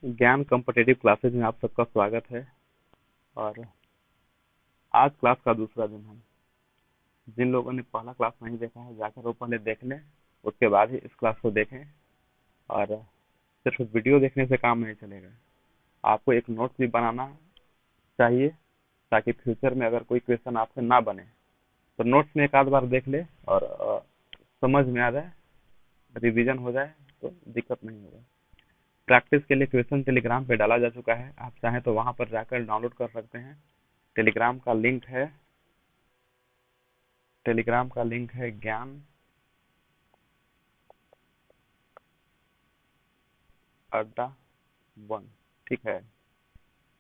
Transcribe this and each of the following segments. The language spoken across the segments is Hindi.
ज्ञान कॉम्पिटिटिव क्लासेज में आप सबका स्वागत है। और आज क्लास का दूसरा दिन है। जिन लोगों ने पहला क्लास नहीं देखा है जाकर वो पहले देख लें, उसके बाद ही इस क्लास को देखें। और सिर्फ वीडियो देखने से काम नहीं चलेगा, आपको एक नोट्स भी बनाना चाहिए ताकि फ्यूचर में अगर कोई क्वेश्चन आपसे ना बने तो नोट्स में एक आध बार देख ले और समझ में आ जाए, रिवीजन हो जाए तो दिक्कत नहीं होगा। प्रैक्टिस के लिए क्वेश्चन टेलीग्राम पे डाला जा चुका है, आप चाहें तो वहां पर जाकर डाउनलोड कर सकते हैं। टेलीग्राम का लिंक है ज्ञान अड्डा 1। ठीक है,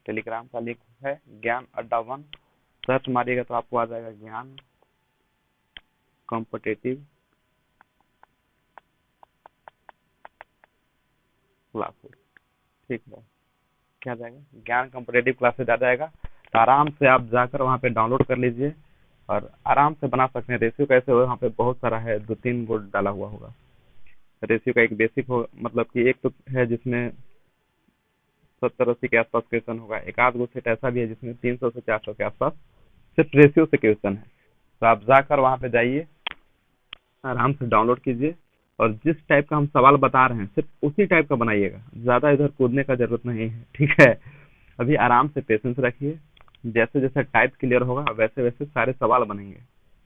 टेलीग्राम का लिंक है ज्ञान अड्डा 1। सर्च मारिएगा तो आपको आ जाएगा ज्ञान कॉम्पिटिटिव क्लासेस। ठीक है, क्या जाएगा, ज्ञान कॉम्पिटिटिव क्लासेस आ जाएगा। तो आराम से आप जाकर वहाँ पे डाउनलोड कर लीजिए और आराम से बना सकते हैं। रेशियो कैसे हो, वहाँ पे बहुत सारा है, 2-3 बोर्ड डाला हुआ होगा। रेशियो का एक बेसिक हो, मतलब कि एक तो है जिसमें 70-80 के आसपास क्वेश्चन होगा, एक आध गो सेट ऐसा भी है जिसमें 300 से 400 के आसपास सिर्फ रेशियो से क्वेश्चन है। तो आप जाकर वहाँ पे जाइए, आराम से डाउनलोड कीजिए और जिस टाइप का हम सवाल बता रहे हैं सिर्फ उसी टाइप का बनाइएगा, ज्यादा इधर कूदने का जरूरत नहीं है। ठीक है, अभी आराम से पेशेंस रखिए, जैसे जैसे टाइप क्लियर होगा वैसे वैसे सारे सवाल बनेंगे।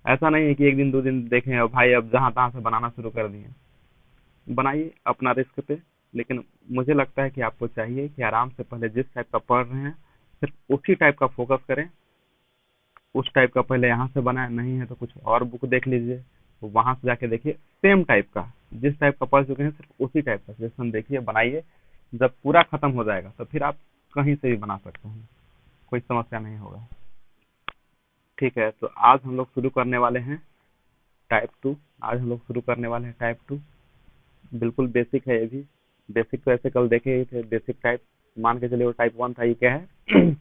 ऐसा नहीं है कि एक दिन 2 दिन देखें और भाई अब जहां तहां से बनाना शुरू कर दिए। बनाइए अपना रिस्क पे, लेकिन मुझे लगता है कि आपको चाहिए कि आराम से पहले जिस टाइप का पढ़ रहे हैं सिर्फ उसी टाइप का फोकस करें। उस टाइप का पहले यहाँ से बनाए, नहीं है तो कुछ और बुक देख लीजिए, वहां से जाके देखिए सेम टाइप का, जिस टाइप का पढ़ चुके हैं सिर्फ उसी टाइप का क्वेश्चन देखिए, बनाइए। जब पूरा खत्म हो जाएगा तो फिर आप कहीं से भी बना सकते हैं, कोई समस्या नहीं होगा। ठीक है, तो आज हम लोग शुरू करने वाले हैं टाइप 2। आज हम लोग शुरू करने वाले हैं टाइप 2। बिल्कुल बेसिक है ये भी। बेसिक तो ऐसे कल देखे ही थे, बेसिक टाइप मान के चलिए, वो टाइप 1 था, ये क्या है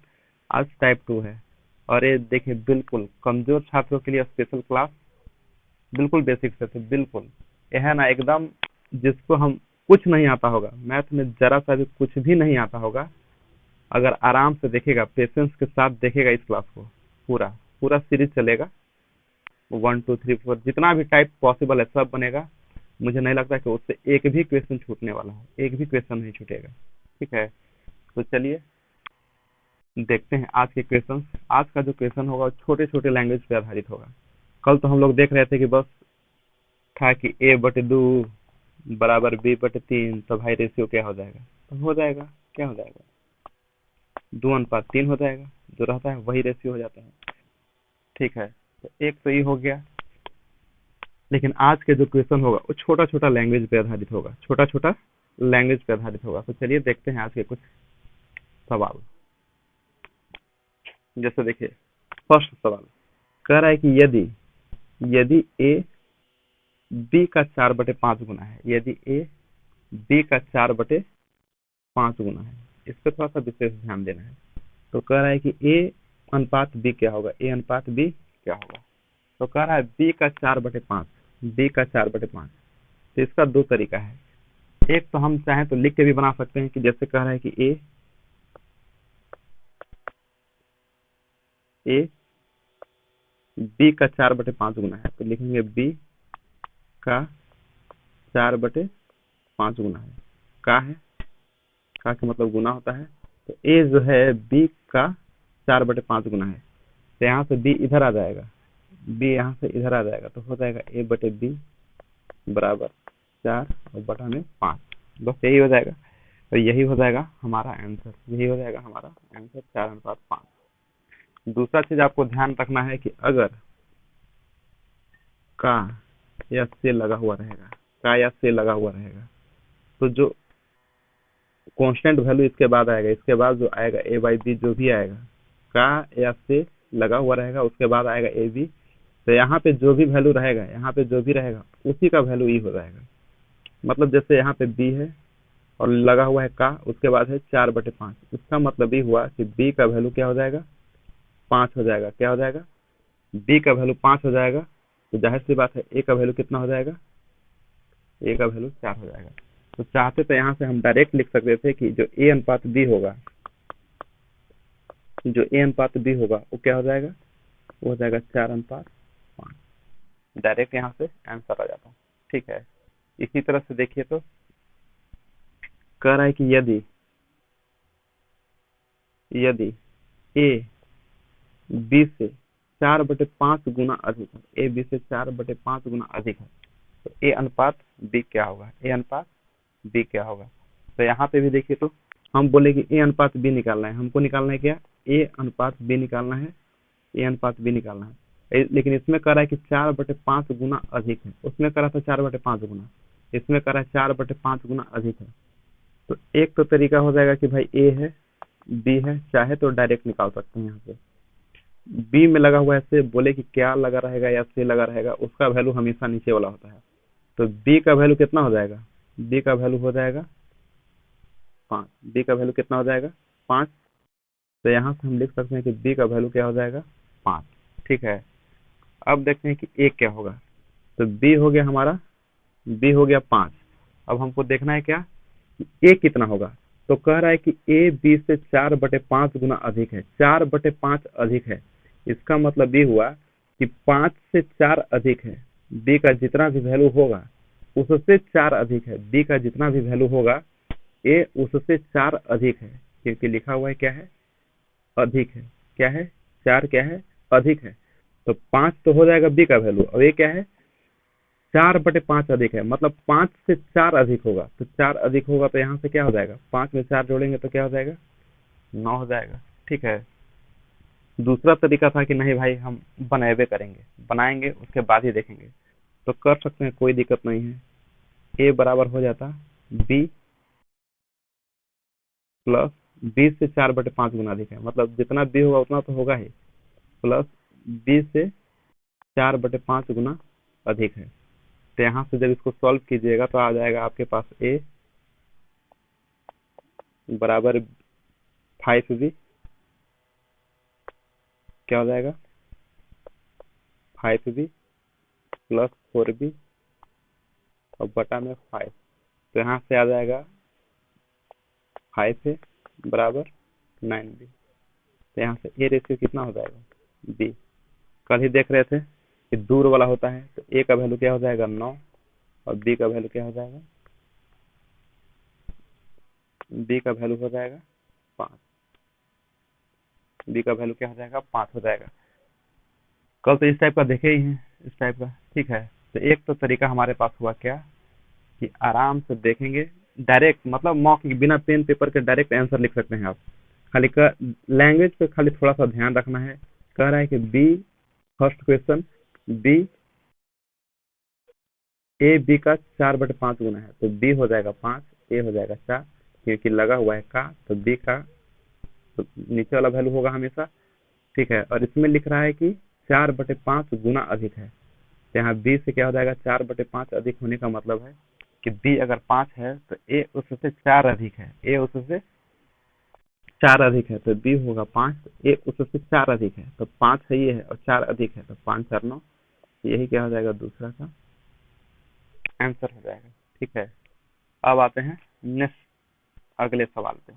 आज टाइप 2 है। और ये देखिए बिल्कुल कमजोर छात्रों के लिए स्पेशल क्लास, बिल्कुल बेसिक से थे बिल्कुल। ये है ना एकदम, जिसको हम कुछ नहीं आता होगा, मैथ में जरा सा भी कुछ भी नहीं आता होगा, अगर आराम से देखेगा, पेशेंस के साथ देखेगा इस क्लास को, पूरा पूरा सीरीज चलेगा। 1 2 3 4 जितना भी टाइप पॉसिबल है सब बनेगा। मुझे नहीं लगता कि उससे एक भी क्वेश्चन छूटने वाला है, एक भी क्वेश्चन नहीं छूटेगा। ठीक है, तो चलिए देखते हैं आज के क्वेश्चन। आज का जो क्वेश्चन होगा छोटे छोटे लैंग्वेज पे आधारित होगा। कल तो हम लोग देख रहे थे कि बस था कि a/2 बराबर b/3, तो भाई रेशियो क्या हो जाएगा, तो हो जाएगा, क्या हो जाएगा, 2:3 हो जाएगा। जो रहता है वही रेशियो हो जाता है। ठीक है, तो एक तो ये हो गया। लेकिन आज के जो क्वेश्चन होगा वो छोटा छोटा लैंग्वेज पे आधारित होगा, छोटा छोटा लैंग्वेज पे आधारित होगा। तो चलिए देखते हैं आज के कुछ सवाल। जैसे देखिए, फर्स्ट सवाल कह रहा है कि यदि यदि a b का 4/5 गुना है, यदि a b का 4/5 गुना है, इस पर थोड़ा सा विशेष ध्यान देना है। तो कह रहा है कि a अनुपात b क्या होगा, a अनुपात b क्या होगा। तो कह रहा है b का 4/5, b का 4/5। तो इसका दो तरीका है। एक तो हम चाहें तो लिख के भी बना सकते हैं कि जैसे कह रहा है कि a b का 4/5 गुना है, तो लिखेंगे b का 4/5 गुना है। का है, का मतलब गुना होता है। तो a जो है b का 4/5 गुना है, तो यहाँ से b इधर आ जाएगा, b यहाँ से इधर आ जाएगा, तो हो जाएगा a/b बराबर 4 और बटा में 5। बस यही हो जाएगा, तो यही हो जाएगा हमारा आंसर, यही हो जाएगा हमारा आंसर 4:5। दूसरा चीज आपको ध्यान रखना है कि अगर का या से लगा हुआ रहेगा, का या से लगा हुआ रहेगा, तो जो कांस्टेंट वैल्यू इसके बाद आएगा, इसके बाद जो आएगा a/b जो भी आएगा, का या से लगा हुआ रहेगा, उसके बाद आएगा ab। तो यहाँ पे जो भी वैल्यू रहेगा, यहाँ पे जो भी रहेगा उसी का वैल्यू ई हो जाएगा। मतलब जैसे यहाँ पे b है और लगा हुआ है का, उसके बाद है 4/5, इसका मतलब ये हुआ कि b का वैल्यू क्या हो जाएगा, 5 हो जाएगा। क्या हो जाएगा, b का वैल्यू 5 हो जाएगा। तो जाहिर सी बात है a का वैल्यू कितना हो जाएगा, a का वैल्यू 4 हो जाएगा। तो चाहते तो यहाँ से हम डायरेक्ट लिख सकते थे कि जो ए अनुपात बी होगा, जो ए अनुपात बी होगा वो क्या हो जाएगा, वो हो जाएगा 4:5। डायरेक्ट यहाँ से आंसर आ जाता। ठीक है, इसी तरह से देखिए तो कह रहा है कि यदि यदि ए बी से 4/5 गुना अधिक है, ए बी से 4/5 गुना अधिक है, तो ए अनुपात बी क्या होगा, ए अनुपात बी क्या होगा। तो यहाँ पे भी देखिए तो हम बोले कि ए अनुपात बी निकालना है, हमको निकालना है क्या, ए अनुपात बी निकालना है, ए अनुपात बी निकालना है। लेकिन इसमें कह रहा है कि 4/5 गुना अधिक है, उसमें कह रहा था 4/5 गुना, इसमें कह रहा है 4/5 गुना अधिक है। तो एक तो तरीका हो जाएगा कि भाई ए है बी है, चाहे तो डायरेक्ट निकाल सकते हैं। यहाँ पे बी में लगा हुआ है से बोले कि क्या लगा रहेगा या से लगा रहेगा, उसका वैल्यू हमेशा नीचे वाला होता है। तो बी का वैल्यू कितना हो जाएगा, बी का वैल्यू हो जाएगा 5, बी का वैल्यू कितना हो जाएगा 5। तो यहाँ से हम लिख सकते हैं कि बी का वैल्यू क्या हो जाएगा 5। ठीक है, अब देखते हैं कि ए क्या होगा। तो बी हो गया हमारा, बी हो गया 5। अब हमको देखना है क्या कि ए कितना होगा। तो कह रहा है कि ए बी से 4/5 गुना अधिक है, 4/5 अधिक है। इसका मतलब ये हुआ कि 5 से 4 अधिक है, बी का जितना भी वैल्यू होगा उससे 4 अधिक है, बी का जितना भी वैल्यू होगा ए उससे 4 अधिक है, क्योंकि लिखा हुआ है क्या है, अधिक है। क्या है, 4 क्या है, अधिक है। तो 5 तो हो जाएगा बी का वैल्यू, और ये क्या है 4/5 अधिक है, मतलब 5 से 4 अधिक होगा। तो 4 अधिक होगा तो यहाँ से क्या हो जाएगा, 5 में 4 जोड़ेंगे तो क्या हो जाएगा 9 हो जाएगा। ठीक है, दूसरा तरीका था कि नहीं भाई हम बनाएबे करेंगे, बनाएंगे उसके बाद ही देखेंगे, तो कर सकते हैं, कोई दिक्कत नहीं है। ए बराबर हो जाता बी प्लस, बी से 4/5 गुना अधिक है, मतलब जितना बी होगा उतना तो होगा ही, प्लस बी से 4/5 गुना अधिक है। तो यहाँ से जब इसको सॉल्व कीजिएगा तो आ जाएगा आपके पास ए बराबर 5b, क्या हो जाएगा 5b प्लस 4b और बटा में 5। तो यहाँ से आ जाएगा 5a बराबर 9b। तो यहाँ से ए रेशियो कितना हो जाएगा b। कल ही देख रहे थे कि दूर वाला होता है, तो ए का वैल्यू क्या हो जाएगा 9 और बी का वैल्यू क्या हो जाएगा, बी का वैल्यू हो जाएगा 5, बी का वैल्यू क्या हो जाएगा 5 हो जाएगा। कल तो इस टाइप का देखे ही हैं, इस टाइप का। ठीक है, तो एक तो तरीका हमारे पास हुआ क्या कि आराम से देखेंगे, डायरेक्ट मतलब मॉक बिना पेन पेपर के डायरेक्ट आंसर लिख सकते हैं आप। खाली का लैंग्वेज पे खाली थोड़ा सा ध्यान रखना है। कह रहा है कि B, first question B, A B का 4/5 गुना है, तो बी हो जाएगा 5, ए हो जाएगा 4, क्योंकि लगा हुआ है का, तो बी का तो नीचे वाला वैल्यू होगा हमेशा। ठीक है, और इसमें लिख रहा है कि 4/5 गुना अधिक है, तो यहाँ बी से क्या हो जाएगा 4/5 अधिक होने का मतलब है कि बी अगर 5 है तो ए उससे 4 अधिक है, ए उससे 4 अधिक है, तो बी होगा 5, ए उससे 4 अधिक है, तो 5 है ये है और 4 अधिक है, तो 5 4 9, यही क्या हो जाएगा दूसरा का आंसर हो जाएगा। ठीक है, अब आते हैं नेक्स्ट अगले सवाल पे।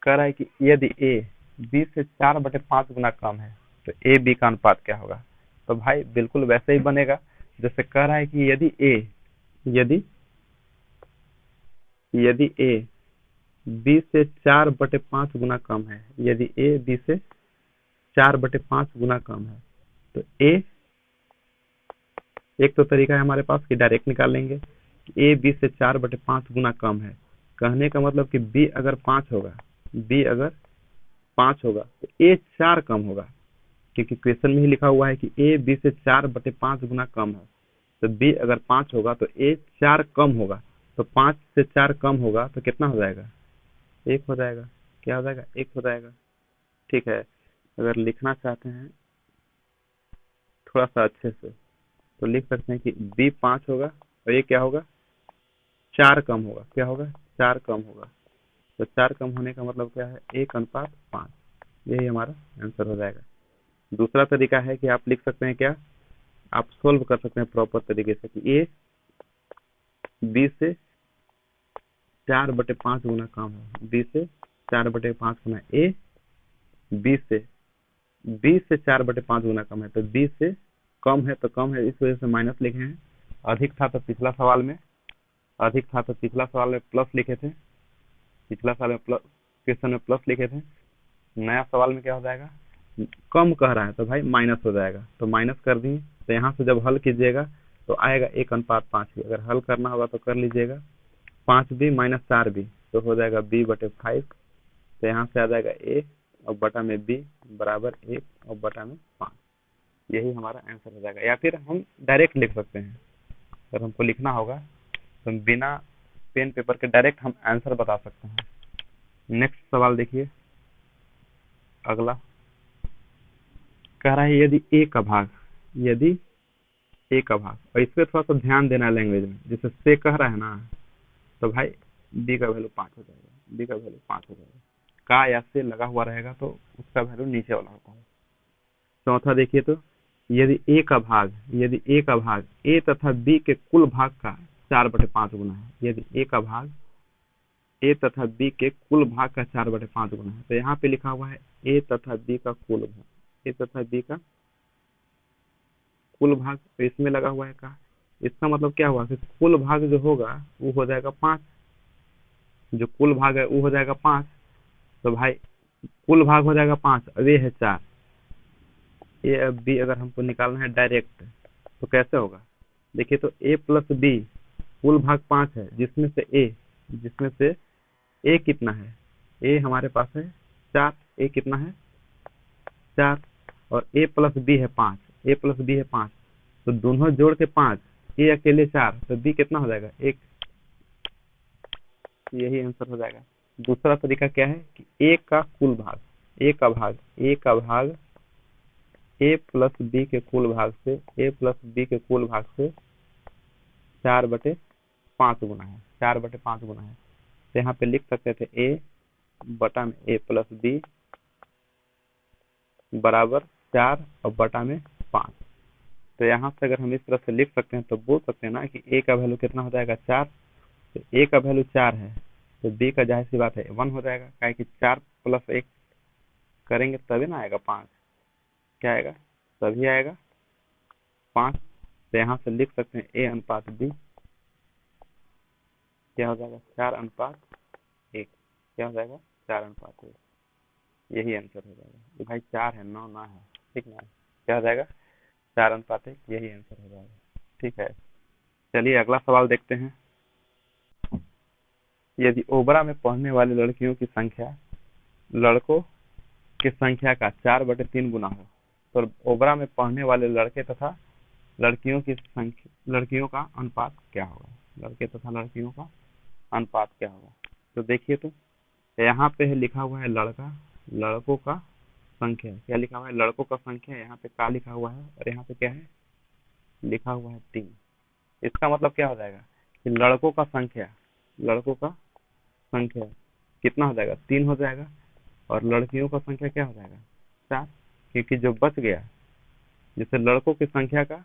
कह रहा है कि यदि ए बी से 4/5 गुना कम है तो ए बी का अनुपात क्या होगा। तो भाई बिल्कुल वैसे ही बनेगा जैसे कह रहा है कि यदि यदि ए बी से 4/5 गुना कम है, यदि ए बी से 4/5 गुना कम है, तो ए, एक तो तरीका है हमारे पास कि डायरेक्ट निकाल लेंगे कि ए बी से 4/5 गुना कम है। कहने का मतलब कि बी अगर 5 होगा, बी अगर 5 होगा तो ए 4 कम होगा, क्योंकि क्वेश्चन में ही लिखा हुआ है कि ए बी से 4/5 गुना कम है। तो बी अगर 5 होगा तो ए 4 कम होगा, तो 5 से 4 कम होगा तो कितना हो जाएगा 1 हो जाएगा। क्या हो जाएगा 1 हो जाएगा। ठीक है, अगर लिखना चाहते हैं थोड़ा सा अच्छे से तो लिख सकते हैं कि बी 5 होगा और ये क्या होगा 4 कम होगा। क्या होगा 4 कम होगा। तो 4 कम होने का मतलब क्या है 1:5, यही हमारा आंसर हो जाएगा। दूसरा तरीका है कि आप लिख सकते हैं क्या, आप सोल्व कर सकते हैं प्रॉपर तरीके से कि बी से 4/5 गुना कम है, बी से 4/5 गुना ए, बी से 4/5 गुना कम है, तो बी से कम है तो कम है, इस वजह से माइनस लिखे हैं। अधिक था तो पिछला सवाल में प्लस लिखे थे, पिछला साल में प्लस, क्वेश्चन में प्लस लिखे थे। नया सवाल में क्या हो जाएगा, कम कह रहा है तो भाई माइनस हो जाएगा, तो माइनस कर दिए। तो यहाँ से जब हल कीजिएगा तो आएगा 1:5 भी, अगर हल करना होगा तो कर लीजिएगा। 5b माइनस 4b तो हो जाएगा b/5, तो यहाँ से आ जाएगा a और बटा में b बराबर 1 और बटा में 5। यही हमारा आंसर हो जाएगा। या फिर हम डायरेक्ट लिख सकते हैं, अगर हमको लिखना होगा तो बिना पेन पेपर के डायरेक्ट हम आंसर बता सकते हैं। नेक्स्ट सवाल देखिए, अगला कह रहा है यदि a का भाग, और इस पे थोड़ा सा ध्यान देना है लैंग्वेज में, जैसे से कह रहा है ना, तो भाई b का वैल्यू 5 हो जाएगा, का या से लगा हुआ रहेगा तो उसका वैल्यू नीचे वाला होता है। चौथा देखिए, तो यदि a का भाग a तथा b के कुल भाग का 4/5 गुना है, यदि a का भाग a तथा b के कुल भाग का 4/5 गुना है, तो यहाँ पे लिखा हुआ है a तथा b का कुल भाग, तो इसमें लगा हुआ है का, इसका मतलब क्या हुआ कि कुल भाग जो होगा वो हो जाएगा 5, जो कुल भाग है वो हो जाएगा 5, तो भाई कुल भाग हो जाएगा 5, अब ये है 4, ए अब बी अगर हमको निकालना है डायरेक्ट तो कैसे होगा, देखिए तो a प्लस बी कुल भाग 5 है, जिसमें से a कितना है, a हमारे पास है 4, a कितना है 4, और a प्लस बी है 5, तो दोनों जोड़ के 5, a अकेले 4, तो b कितना हो जाएगा 1, यही आंसर हो जाएगा। दूसरा तरीका क्या है कि a का भाग a प्लस बी के कुल भाग से 4/5 गुना है, तो यहाँ पे लिख सकते थे a बटा में a प्लस बी बराबर 4 और बटा में 5। तो यहाँ से अगर हम इस तरह से लिख सकते हैं तो बोल सकते हैं ना कि a का वैल्यू कितना हो जाएगा 4, तो a का वैल्यू 4 है, तो b का जाहिर सी बात है 1 हो जाएगा, क्या कि 4 + 1 करेंगे तभी ना आएगा 5, क्या आएगा, तभी आएगा 5। तो यहाँ से लिख सकते हैं a अनुपात b क्या हो जाएगा 4:1, क्या हो जाएगा 4:1, यही आंसर हो जाएगा। तो भाई 4 है, 9 ना है, ठीक ना, क्या हो जाएगा 4:1, यही आंसर हो जाएगा। ठीक है, चलिए अगला सवाल देखते हैं। यदि ओबरा में पढ़ने वाली लड़कियों की संख्या लड़कों की संख्या का 4/3 गुना हो, तो ओबरा में पढ़ने वाले लड़के तथा लड़कियों का अनुपात क्या होगा, तो देखिए, तो यहाँ पे है लिखा हुआ है लड़कों का संख्या, क्या लिखा हुआ है, लड़कों का संख्या, यहाँ पे का लिखा हुआ है, और यहाँ पे क्या है लिखा हुआ है 3। इसका मतलब क्या हो जाएगा कि लड़कों का संख्या कितना हो जाएगा 3 हो जाएगा, और लड़कियों का संख्या क्या हो जाएगा 4, क्योंकि जो बच गया, जैसे लड़कों की संख्या का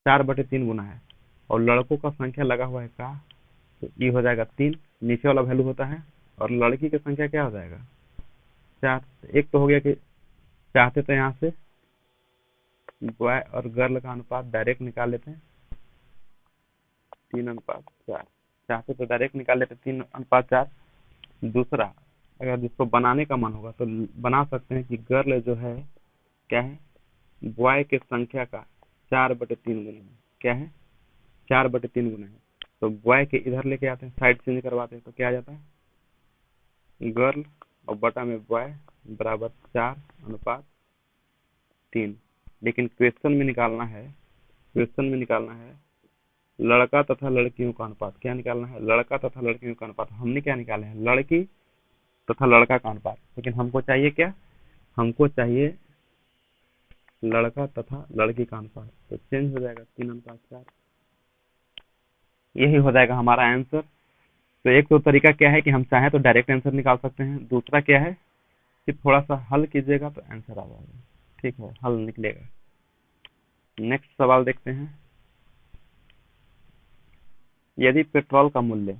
4/3 गुना है और लड़कों का संख्या लगा हुआ है का, तो ये हो जाएगा 3, नीचे वाला वैल्यू होता है, और लड़की की संख्या क्या हो जाएगा 4। एक तो हो गया कि चाहते तो यहाँ से बॉय और गर्ल का अनुपात डायरेक्ट निकाल लेते हैं 3:4, चाहते तो डायरेक्ट निकाल लेते 3:4। दूसरा, अगर जिसको बनाने का मन होगा तो बना सकते हैं कि गर्ल जो है क्या है, बॉय के संख्या का 4/3 गुना है, क्या है 4/3 गुना है, तो बॉय के इधर लेके आते हैं, साइड चेंज करवाते हैं, तो क्या आ जाता है गर्ल और बटा में बॉय बराबर 4:3। लेकिन क्वेश्चन में निकालना है लड़का तथा लड़कियों का अनुपात, क्या निकालना है लड़का तथा लड़कियों का अनुपात। हमने क्या निकाले हैं लड़की तथा लड़का का अनुपात, लेकिन हमको चाहिए क्या, हमको चाहिए लड़का तथा लड़की का अनुपात, तो चेंज हो जाएगा 3:4, यही हो जाएगा हमारा आंसर। तो एक तो तरीका क्या है कि हम चाहें तो डायरेक्ट आंसर निकाल सकते हैं, दूसरा क्या है कि थोड़ा सा हल कीजिएगा तो आंसर आ जाएगा, ठीक है, हल निकलेगा। नेक्स्ट सवाल देखते हैं। यदि पेट्रोल का मूल्य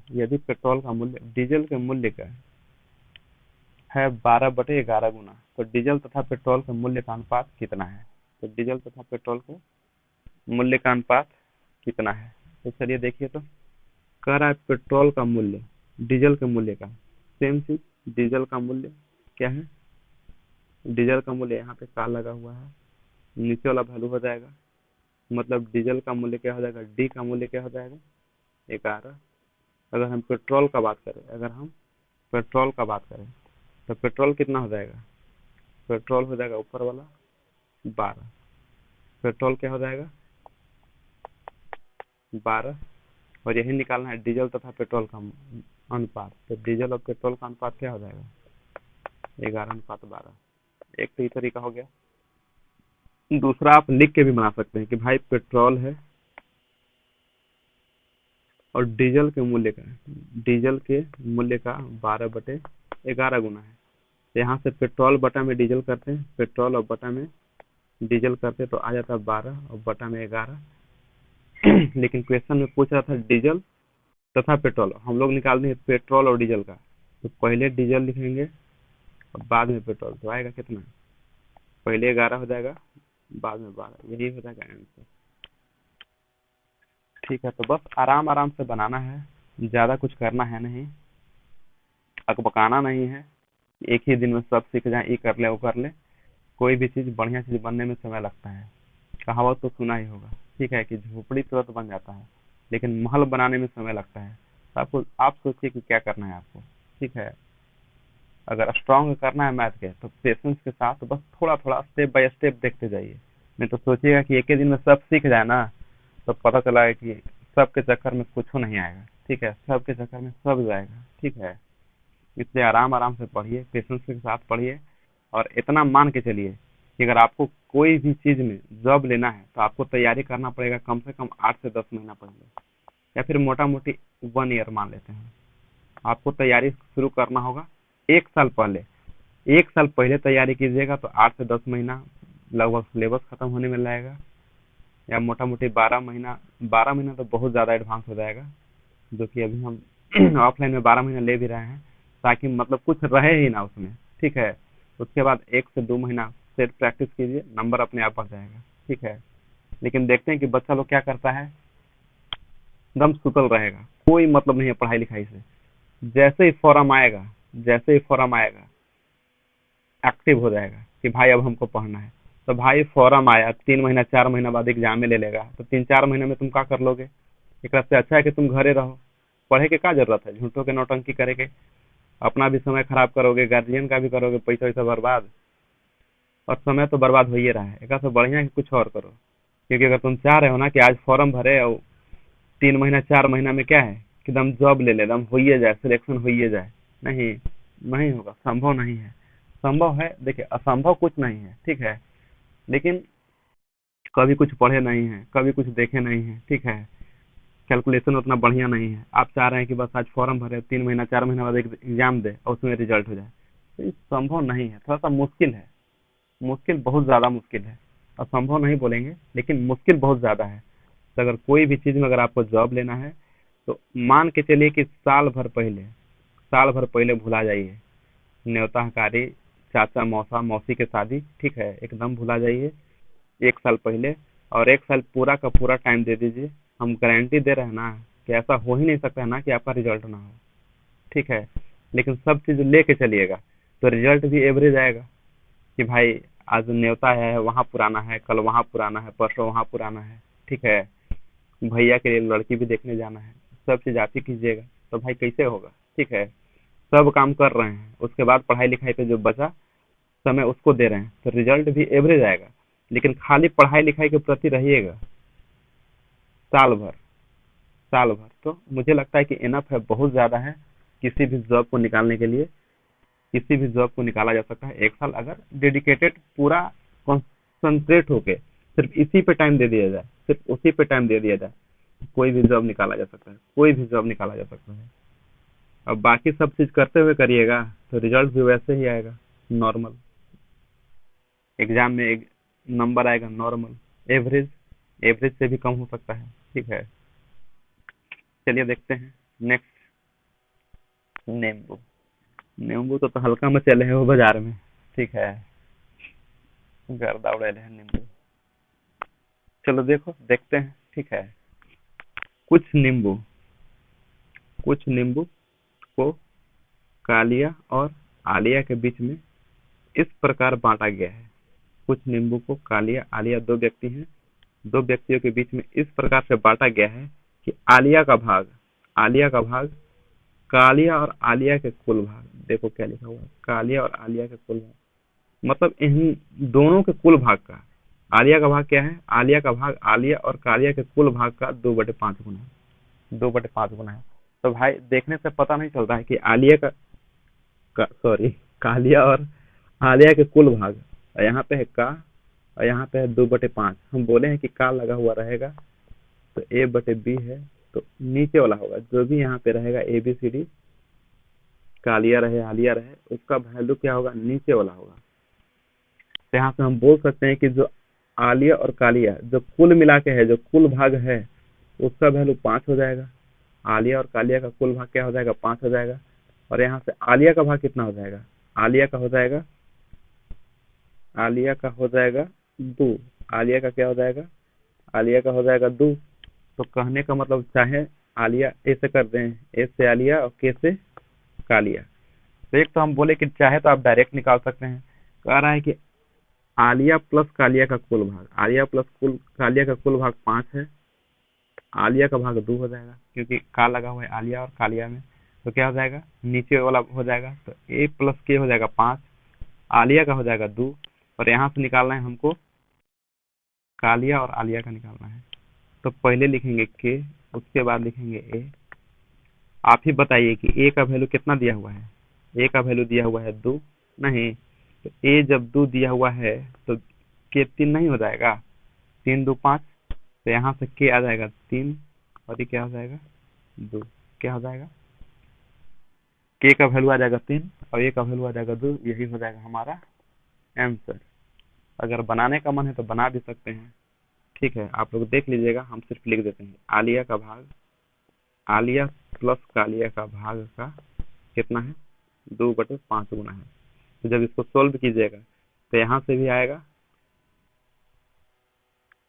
डीजल के मूल्य का है 12/11 गुना, तो डीजल तथा पेट्रोल के मूल्य का अनुपात कितना है? तो डीजल तथा पेट्रोल के मूल्य का अनुपात कितना है? तो चलिए देखिए, तो कह रहा है पेट्रोल का मूल्य डीजल के मूल्य का, सेम चीज। डीजल का मूल्य क्या है? डीजल का मूल्य यहाँ पे का लगा हुआ है, नीचे वाला वैल्यू हो जाएगा, मतलब डीजल का मूल्य क्या हो जाएगा, डी का मूल्य क्या हो जाएगा, 11। अगर हम पेट्रोल का बात करें, तो पेट्रोल कितना हो जाएगा? पेट्रोल हो जाएगा ऊपर वाला 12। पेट्रोल क्या हो जाएगा? 12। और यही निकालना है डीजल तथा पेट्रोल का अनुपात। तो डीजल और पेट्रोल का अनुपात क्या हो जाएगा? 11:12। एक तो ये तरीका हो गया। दूसरा आप लिख के भी बना सकते हैं कि भाई पेट्रोल है और डीजल के मूल्य का 12/11 गुना है। तो यहाँ से पेट्रोल बटा में डीजल करते हैं, पेट्रोल और बटा में डीजल करते तो आ जाता 12 और बटा में 11। लेकिन क्वेश्चन में पूछ रहा था डीजल तथा पेट्रोल, हम लोग निकाल देंगे पेट्रोल और डीजल का। तो पहले डीजल लिखेंगे और बाद में पेट्रोल, तो आएगा कितना? पहले 11 हो जाएगा, बाद में 12, यही हो जाएगा आंसर। ठीक है, तो बस आराम आराम से बनाना है, ज्यादा कुछ करना है नहीं, अकबकाना नहीं है। एक ही दिन में सब सीख जाए, ये कर ले वो कर ले। कोई भी चीज, बढ़िया चीज बनने में समय लगता है। कहावत तो सुना ही होगा, ठीक है, कि झोपड़ी तुरंत बन जाता है, लेकिन महल बनाने में समय लगता है। तो आप सोचिए कि क्या करना है आपको। ठीक है, अगर स्ट्रांग करना है मैथ के, तो पेशेंस के साथ बस थोड़ा थोड़ा स्टेप बाय स्टेप देखते जाइए। नहीं तो सोचिएगा कि एक ही दिन में सब सीख जाए ना, तो पता चला है कि सबके चक्कर में कुछ नहीं आएगा। ठीक है, सबके चक्कर में सब जाएगा। ठीक है, इसलिए आराम आराम से पढ़िए, पेशेंस के साथ पढ़िए। और इतना मान के चलिए कि अगर आपको कोई भी चीज में जॉब लेना है, तो आपको तैयारी करना पड़ेगा कम से कम 8 से 10 महीना पहले, या फिर मोटा मोटी 1 ईयर मान लेते हैं। आपको तैयारी शुरू करना होगा 1 साल पहले। 1 साल पहले तैयारी कीजिएगा तो 8 से 10 महीना लगभग सिलेबस खत्म होने में लगेगा, या मोटा मोटी 12 महीना। 12 महीना तो बहुत ज्यादा एडवांस हो जाएगा, जो कि अभी हम ऑफलाइन में 12 महीना ले भी रहे हैं, ताकि मतलब कुछ रहे ही ना उसमें। ठीक है, उसके बाद 1 से 2 महीना सेट प्रैक्टिस कीजिए, नंबर अपने आप बढ़ जाएगा। ठीक है, लेकिन देखते हैं कि बच्चा लोग क्या करता है, एकदम सुतल रहेगा, कोई मतलब नहीं है पढ़ाई लिखाई से। जैसे ही फॉर्म आएगा एक्टिव हो जाएगा कि भाई अब हमको पढ़ना है। तो भाई फॉर्म आया, 3 महीना 4 महीना बाद एग्जाम में ले लेगा, तो 3 4 महीने में तुम क्या कर लोगे? एक से अच्छा है कि तुम घरे रहो, पढ़े के क्या जरूरत है, झूठों के नौटंकी करे के। अपना भी समय खराब करोगे, गार्जियन का भी करोगे, पैसा वैसा बर्बाद, और समय तो बर्बाद हो ही रहा है। एक से बढ़िया कि कुछ और करो। क्योंकि अगर तुम चाह रहे हो ना कि आज फॉर्म भरे और 3 महीना 4 महीना में क्या है कि दम जॉब ले ले, दम होइए जाए, सिलेक्शन होइए जाए, नहीं, नहीं होगा, संभव नहीं है। संभव है, देखिए असंभव कुछ नहीं है। ठीक है, लेकिन कभी कुछ पढ़े नहीं है, कभी कुछ देखे नहीं है। ठीक है, कैलकुलेशन उतना बढ़िया नहीं है। आप चाह रहे हैं कि बस आज फॉर्म भरे, 3 महीना 4 महीना बाद एग्जाम दे और उसमें रिजल्ट हो जाए, तो ये संभव नहीं है, थोड़ा सा मुश्किल है। मुश्किल, बहुत ज्यादा मुश्किल है। असंभव नहीं बोलेंगे, लेकिन मुश्किल बहुत ज्यादा है। तो अगर कोई भी चीज में अगर आपको जॉब लेना है, तो मान के चलिए कि साल भर पहले भुला जाइए न्योता हकारी, चाचा मौसा मौसी के शादी। ठीक है, एकदम भुला जाइए 1 साल पहले, और 1 साल पूरा का पूरा टाइम दे दीजिए। हम गारंटी दे रहे हैं ना कि ऐसा हो ही नहीं सकता है ना कि आपका रिजल्ट ना हो। ठीक है, लेकिन सब चीज लेके चलिएगा तो रिजल्ट भी एवरेज आएगा। कि भाई आज न्योता है, वहाँ पुराना है, कल वहाँ पुराना है, परसों वहाँ पुराना है। ठीक है, भैया के लिए लड़की भी देखने जाना है, सब चीज आप ही कीजिएगा, तो भाई कैसे होगा? ठीक है, सब काम कर रहे हैं, उसके बाद पढ़ाई लिखाई पे जो बचा समय उसको दे रहे हैं, तो रिजल्ट भी एवरेज आएगा। लेकिन खाली पढ़ाई लिखाई के प्रति रहिएगा साल भर, तो मुझे लगता है कि इनफ है, बहुत ज्यादा है। किसी भी जॉब को निकालने के लिए, किसी भी जॉब को निकाला जा सकता है 1 साल, अगर डेडिकेटेड पूरा कंसंट्रेट होके सिर्फ इसी पे टाइम दे दिया जाए, सिर्फ उसी पे टाइम दे दिया जाए, कोई भी जॉब निकाला जा सकता है, कोई भी जॉब निकाला जा सकता है। अब बाकी सब चीज करते हुए करिएगा तो रिजल्ट भी वैसे ही आएगा, नॉर्मल। एग्जाम में एक नंबर आएगा नॉर्मल, एवरेज, एवरेज से भी कम हो सकता है। ठीक है, चलिए देखते हैं नेक्स्ट। नींबू। नींबू तो हल्का में चले हैं वो बाजार में। ठीक है, गर्दा उड़ेले हैं नींबू। चलो देखो देखते हैं। ठीक है, कुछ नींबू कुछ नींबू को कालिया और आलिया के बीच में इस प्रकार बांटा गया है। कुछ नींबू को कालिया आलिया दो व्यक्ति हैं, दो व्यक्तियों के बीच में इस प्रकार से बांटा गया है कि आलिया का भाग कालिया और आलिया के कुल भाग। देखो क्या लिखा हुआ है, कालिया और आलिया के कुल भाग, मतलब इन दोनों के कुल भाग का। आलिया का भाग क्या है? आलिया का भाग आलिया और कालिया के कुल भाग का 2/5 गुना है। 2/5 गुना है। तो भाई देखने से पता नहीं चलता है कि सॉरी, कालिया और आलिया के कुल भाग। और यहाँ पे है का और यहाँ पे है 2/5। हम बोले हैं कि का लगा हुआ रहेगा तो A/B है, तो नीचे वाला होगा जो भी यहाँ पे रहेगा ABCD, कालिया रहे आलिया रहे, उसका वैल्यू क्या होगा? नीचे वाला होगा। तो यहाँ से हम बोल सकते हैं कि जो आलिया और कालिया जो कुल मिला के है, जो कुल भाग है, उसका वैल्यू 5 हो जाएगा। आलिया और कालिया का कुल भाग क्या हो जाएगा? 5 हो जाएगा। और यहाँ से आलिया का भाग कितना हो जाएगा? आलिया का हो जाएगा 2। आलिया का क्या हो जाएगा? आलिया का हो जाएगा 2। तो कहने का मतलब चाहे आलिया ए से कर दें, ए से आलिया और के से कालिया। तो एक तो हम बोले कि चाहे तो आप डायरेक्ट निकाल सकते हैं। कह रहा है कि आलिया प्लस कालिया का कुल भाग, आलिया प्लस कुल कालिया का कुल भाग 5 है। आलिया का भाग 2 हो जाएगा क्योंकि का लगा हुआ है आलिया और कालिया में। तो क्या हो जाएगा? नीचे वाला हो जाएगा, तो ए प्लस के हो जाएगा 5, आलिया का हो जाएगा 2। और यहाँ से निकालना है हमको कालिया और आलिया का निकालना है। तो पहले लिखेंगे के, उसके बाद लिखेंगे ए। आप ही बताइए कि ए का वैल्यू कितना दिया हुआ है? ए का वैल्यू दिया हुआ है 2। नहीं, तो ए जब 2 दिया हुआ है तो के 3 नहीं हो जाएगा? 3 2 5। तो यहाँ से के आ जाएगा 3 और ये क्या हो जाएगा? 2। क्या हो जाएगा? के का वैल्यू आ जाएगा 3 और ए का वैल्यू आ जाएगा 2। यही हो जाएगा हमारा आंसर। अगर बनाने का मन है तो बना भी सकते हैं। ठीक है, आप लोग देख लीजिएगा, हम सिर्फ लिख देते हैं। आलिया का भाग, आलिया प्लस कालिया का भाग का कितना है? 2/5 गुना है। तो जब इसको सोल्व कीजिएगा तो यहाँ से भी आएगा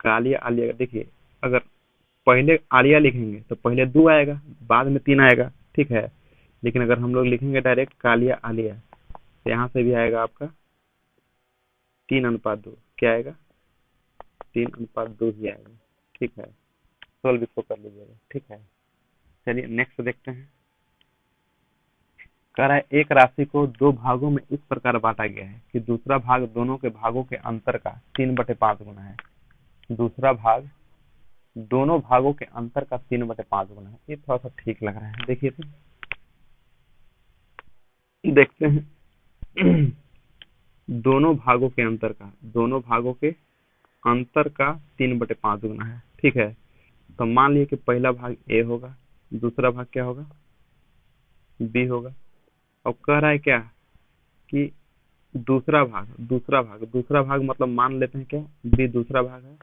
कालिया आलिया। देखिए, अगर पहले आलिया लिखेंगे तो पहले 2 आएगा, बाद में 3 आएगा। ठीक है, लेकिन अगर हम लोग लिखेंगे डायरेक्ट कालिया आलिया तो यहाँ से भी आएगा आपका 3:2। क्या आएगा? 3:2 ही आएगा। ठीक है, सोल्व इसको कर लीजिएगा। ठीक है, चलिए नेक्स्ट देखते हैं। कह रहा है एक राशि को 2 भागों में इस प्रकार बांटा गया है कि दूसरा भाग दोनों के भागों के अंतर का 3/5 गुना है। दूसरा भाग दोनों भागों के अंतर का 3/5 गुना है। ये थोड़ा सा ठीक लग रहा है, देखिए तो देखते हैं। दोनों भागों के अंतर का 3/5 गुना है। ठीक है, तो मान लिया कि पहला भाग ए होगा, दूसरा भाग क्या होगा? बी होगा। अब कह रहा है क्या कि दूसरा भाग मतलब मान लेते हैं क्या बी दूसरा भाग है।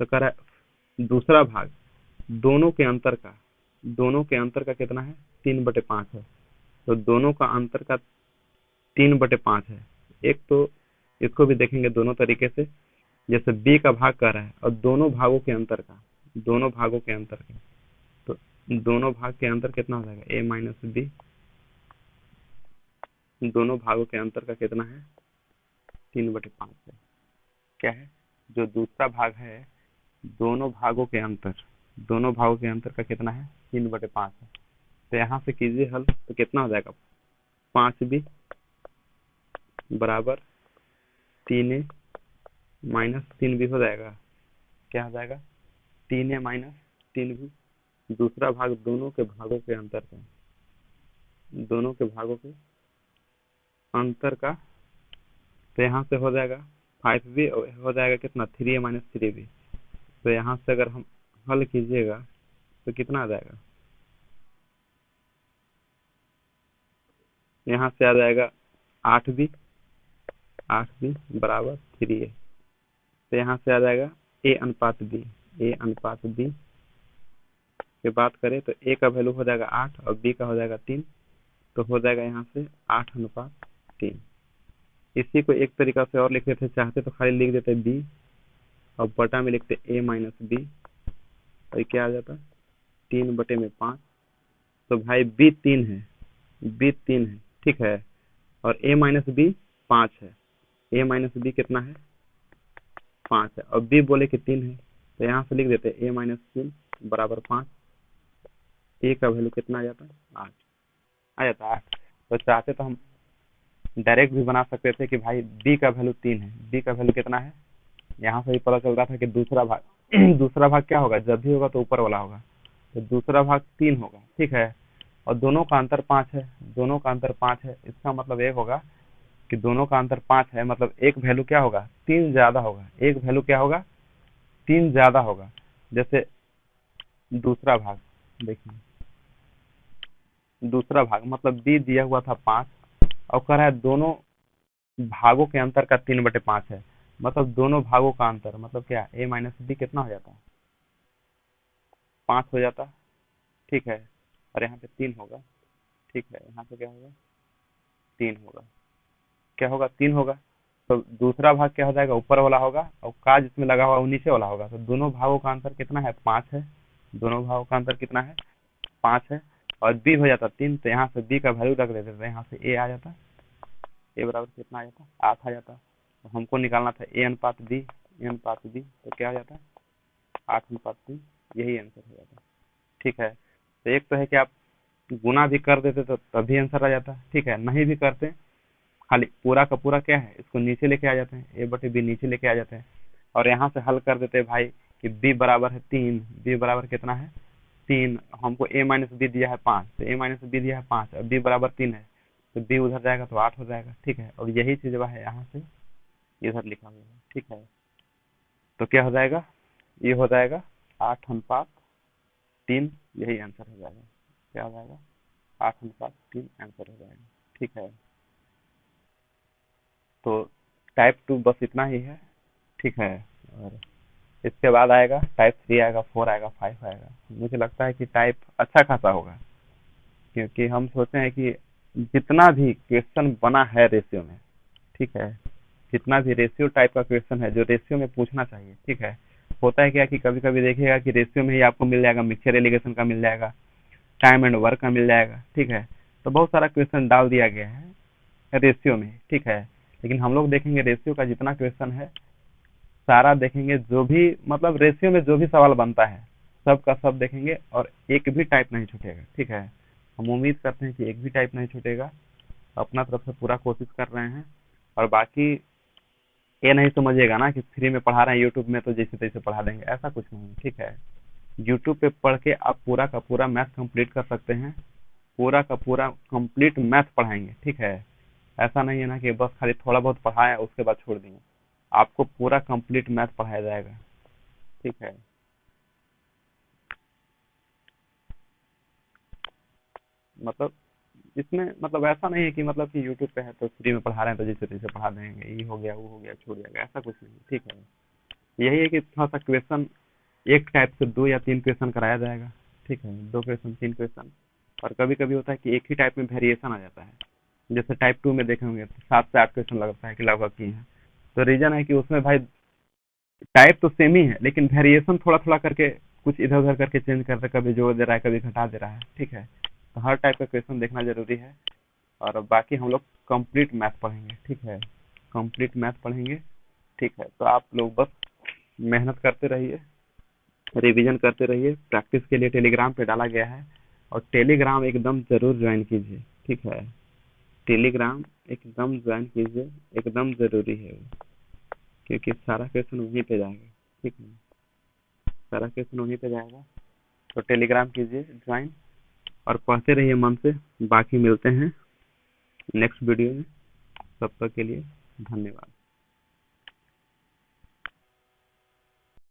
तो कह रहा है दूसरा भाग दोनों के अंतर का कितना है? 3/5 है। तो दोनों का अंतर का 3/5 है। एक तो इसको भी देखेंगे दोनों तरीके से, जैसे बी का भाग कर रहा है और दोनों भागों के अंतर का, तो दोनों भाग के अंतर कितना हो जाएगा? ए माइनस बी। दोनों भागों के अंतर का कितना है? 3/5 है। क्या है? जो दूसरा भाग है, दोनों भागों के अंतर का कितना है? 3/5 है। तो यहाँ से कीजिए हल, तो कितना हो जाएगा? 5b बराबर 3a माइनस 3b हो जाएगा। क्या हो जाएगा? 3a minus 3b। दूसरा भाग दोनों के भागों के अंतर का, तो यहाँ से हो जाएगा 5b, हो जाएगा कितना? 3a minus 3b। तो यहाँ से अगर हम हल कीजिएगा तो कितना आ जाएगा? यहाँ से आ जाएगा 8b बराबर 3a। तो यहाँ से आ जाएगा a अनुपात b की बात करें तो ए का वैल्यू हो जाएगा 8 और बी का हो जाएगा 3, तो हो जाएगा यहाँ से 8:3। इसी को एक तरीका से और लिख लेते, चाहते तो खाली लिख देते बी और बटा में लिखते a माइनस बी, और क्या आ जाता 3/5। तो भाई बी 3 है, बी 3 है, ठीक है, और a माइनस बी 5 है। a माइनस बी कितना है 5 है, और b बोले कि 3 है, तो यहाँ से लिख देते a माइनस 3 बराबर 5। a का वैल्यू कितना आ जाता है 8, आ जाता है 8। तो चाहते तो हम डायरेक्ट भी बना सकते थे कि भाई b का वैल्यू 3 है, b का वैल्यू कितना है, यहाँ से भी पता चल रहा था कि दूसरा भाग दूसरा भाग क्या होगा, जब भी होगा तो ऊपर वाला होगा, तो दूसरा भाग 3 होगा, ठीक है, और दोनों का अंतर 5 है, दोनों का अंतर 5 है, इसका मतलब एक होगा कि दोनों का अंतर 5 है, मतलब एक वैल्यू क्या होगा 3 ज्यादा होगा, एक वैल्यू क्या होगा 3 ज्यादा होगा। जैसे दूसरा भाग देखिए, दूसरा भाग मतलब बी दिया हुआ था 5 और कह रहा है दोनों भागों के अंतर का 3/5 है, मतलब दोनों भागों का अंतर मतलब क्या, a माइनस बी कितना हो जाता है 5 हो जाता, ठीक है, और यहाँ पे 3 होगा, ठीक है, यहाँ पे क्या होगा 3 होगा, क्या होगा 3 होगा, तो दूसरा भाग क्या हो जाएगा ऊपर वाला होगा और का जिसमें लगा हुआ वो नीचे वाला होगा, तो दोनों भागों का अंतर कितना है 5 है, दोनों भागों का अंतर कितना है 5 है, और बी हो जाता 3, तो यहाँ से बी का वैल्यू रख देते थे, यहाँ से ए आ जाता, ए बराबर कितना आ जाता 8 आ जाता, तो हमको निकालना था ए अनुपात बी, ए अनुपात बी, तो क्या हो जाता 8:3, यही आंसर हो जाता, ठीक है। तो एक तो है कि आप गुना भी कर देते तो तभी आंसर आ जाता, ठीक है, नहीं भी करते खाली पूरा का पूरा क्या है इसको नीचे लेके आ जाते हैं, ए बटे बी नीचे लेके आ जाते हैं, और यहाँ से हल कर देते हैं भाई कि बी बराबर है 3, बी बराबर कितना है 3, हमको ए माइनस बी दिया है 5, तो ए माइनस बी दिया है 5 और बी बराबर 3 है, तो बी उधर जाएगा तो 8 हो जाएगा, ठीक है, और यही चीज है यहाँ से इधर लिखा हुआ है, ठीक है, तो क्या हो जाएगा, ये हो जाएगा 8:3, यही आंसर हो जाएगा, क्या हो जाएगा 8:3 आंसर हो जाएगा, ठीक है। तो टाइप 2 बस इतना ही है, ठीक है, और इसके बाद आएगा टाइप 3, आएगा 4, आएगा 5 आएगा। मुझे लगता है कि टाइप अच्छा खासा होगा, क्योंकि हम सोचे हैं कि जितना भी क्वेश्चन बना है रेशियो में, ठीक है, जितना भी रेशियो टाइप का क्वेश्चन है जो रेशियो में पूछना चाहिए, ठीक है, होता है क्या कि कभी कभी देखिएगा कि रेशियो में ही आपको मिल जाएगा, मिक्सचर एलिगेशन का मिल जाएगा, टाइम एंड वर्क का मिल जाएगा, ठीक है, तो बहुत सारा क्वेश्चन डाल दिया गया है रेशियो में, ठीक है, लेकिन हम लोग देखेंगे रेशियो का जितना क्वेश्चन है सारा देखेंगे, जो भी मतलब रेशियो में जो भी सवाल बनता है सब का सब देखेंगे, और एक भी टाइप नहीं छूटेगा, ठीक है, हम उम्मीद करते हैं कि एक भी टाइप नहीं छूटेगा, अपना तरफ से पूरा कोशिश कर रहे हैं। और बाकी ये नहीं समझिएगा ना कि फ्री में पढ़ा रहे हैं यूट्यूब में तो जैसे तैसे पढ़ा देंगे, ऐसा कुछ नहीं, ठीक है, यूट्यूब पे पढ़ के आप पूरा का पूरा मैथ कंप्लीट कर सकते हैं, पूरा का पूरा कंप्लीट मैथ पढ़ाएंगे, ठीक है, ऐसा नहीं है ना कि बस खाली थोड़ा बहुत पढ़ाया उसके बाद छोड़ दिए, आपको पूरा कंप्लीट मैथ पढ़ाया जाएगा, ठीक है। मतलब इसमें मतलब ऐसा नहीं है कि मतलब कि यूट्यूब पे है तो फ्री में पढ़ा रहे हैं तो जैसे तैसे पढ़ा देंगे, ये हो गया वो हो गया छोड़ जाएगा, ऐसा कुछ नहीं, ठीक है, यही है कि थोड़ा सा क्वेश्चन एक टाइप से 2 या 3 क्वेश्चन कराया जाएगा, ठीक है, 2 क्वेश्चन 3 क्वेश्चन, और कभी कभी होता है कि एक ही टाइप में वेरिएशन आ जाता है, जैसे टाइप 2 में देखेंगे तो 7 से 8 क्वेश्चन लगता है कि लगभग की है, तो रीजन है कि उसमें भाई टाइप तो सेम ही है लेकिन वेरिएशन थोड़ा थोड़ा करके कुछ इधर उधर करके चेंज करता है, कभी जोड़ दे रहा है कभी घटा दे रहा है, ठीक है, तो हर टाइप का क्वेश्चन देखना जरूरी है। और बाकी हम लोग कंप्लीट मैथ पढ़ेंगे, ठीक है, कंप्लीट मैथ पढ़ेंगे, ठीक है, तो आप लोग बस मेहनत करते रहिए, रिवीजन करते रहिए, प्रैक्टिस के लिए टेलीग्राम पे डाला गया है, और टेलीग्राम एकदम जरूर ज्वाइन कीजिए, ठीक है, टेलीग्राम एकदम ज्वाइन कीजिए, एकदम जरूरी है वो, क्योंकि सारा क्वेश्चन वहीं पे जाएगा, ठीक है, सारा क्वेश्चन वहीं पे जाएगा, तो टेलीग्राम कीजिए ज्वाइन और पढ़ते रहिए मन से। बाकी मिलते हैं नेक्स्ट वीडियो में, तब तक के लिए धन्यवाद।